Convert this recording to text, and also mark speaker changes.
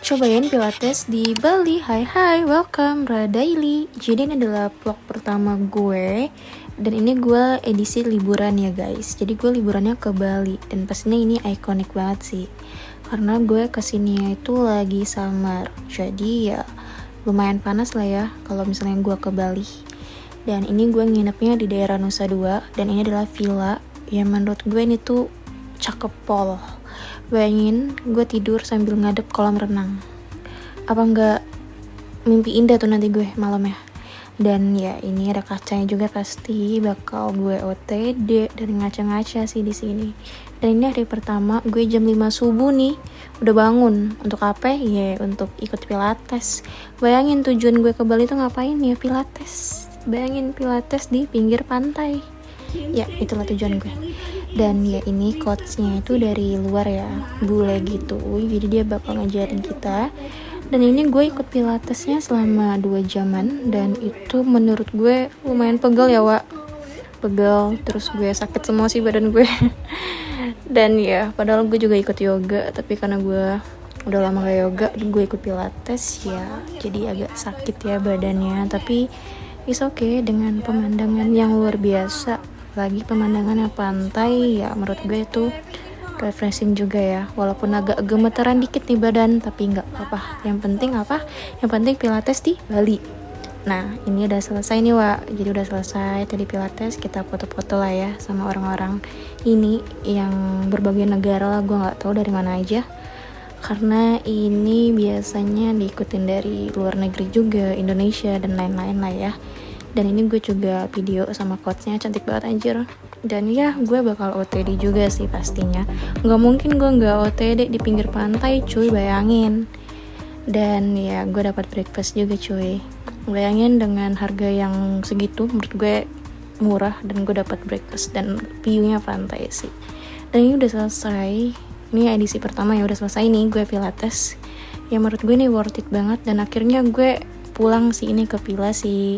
Speaker 1: cobain pilates di Bali. Hai, welcome Radaily. Jadi ini adalah vlog pertama gue. Dan ini gue edisi liburan ya guys. Jadi gue liburannya ke Bali. Dan pastinya ini ikonik banget sih, karena gue kesini itu lagi summer. Jadi ya lumayan panas lah ya kalau misalnya gue ke Bali. Dan ini gue nginepnya di daerah Nusa Dua. Dan ini adalah villa yang menurut gue ini tuh cakep pol. Bayangin gue tidur sambil ngadep kolam renang. Apa enggak mimpi indah tuh nanti gue malam ya. Dan ya ini ada kacanya juga, pasti bakal gue OTD dan ngaca-ngaca sih di sini. Dan ini hari pertama gue jam 5 subuh nih udah bangun. Untuk apa ya? Untuk ikut pilates. Bayangin tujuan gue ke Bali tuh ngapain ya? Pilates. Bayangin pilates di pinggir pantai. Ya itulah tujuan gue. Dan ya ini coachnya itu dari luar ya, bule gitu, jadi dia bakal ngajarin kita. Dan ini gue ikut pilatesnya selama 2 jaman. Dan itu menurut gue lumayan pegel ya Wak. Pegel, terus gue sakit semua sih badan gue. Dan ya padahal gue juga ikut yoga, tapi karena gue udah lama gak yoga, gue ikut pilates ya, jadi agak sakit ya badannya. Tapi it's okay dengan pemandangan yang luar biasa. Lagi pemandangannya pantai ya, menurut gue itu refreshing juga ya, walaupun agak gemeteran dikit nih badan, tapi nggak apa-apa. Yang penting apa? Yang penting pilates di Bali. Nah ini udah selesai nih Wak, jadi udah selesai tadi pilates, kita foto-foto lah ya sama orang-orang ini yang berbagai negara lah, gue nggak tahu dari mana aja, karena ini biasanya diikutin dari luar negeri juga, Indonesia dan lain-lain lah ya. Dan ini gue juga video sama coachnya, cantik banget anjir. Dan ya gue bakal OTD juga sih pastinya. Gak mungkin gue gak OTD di pinggir pantai cuy, bayangin. Dan ya gue dapat breakfast juga cuy. Bayangin dengan harga yang segitu, menurut gue murah. Dan gue dapat breakfast dan view-nya pantai sih. Dan ini udah selesai. Ini edisi pertama ya, udah selesai nih gue pilates. Ya menurut gue ini worth it banget. Dan akhirnya gue pulang sih ini ke villa sih.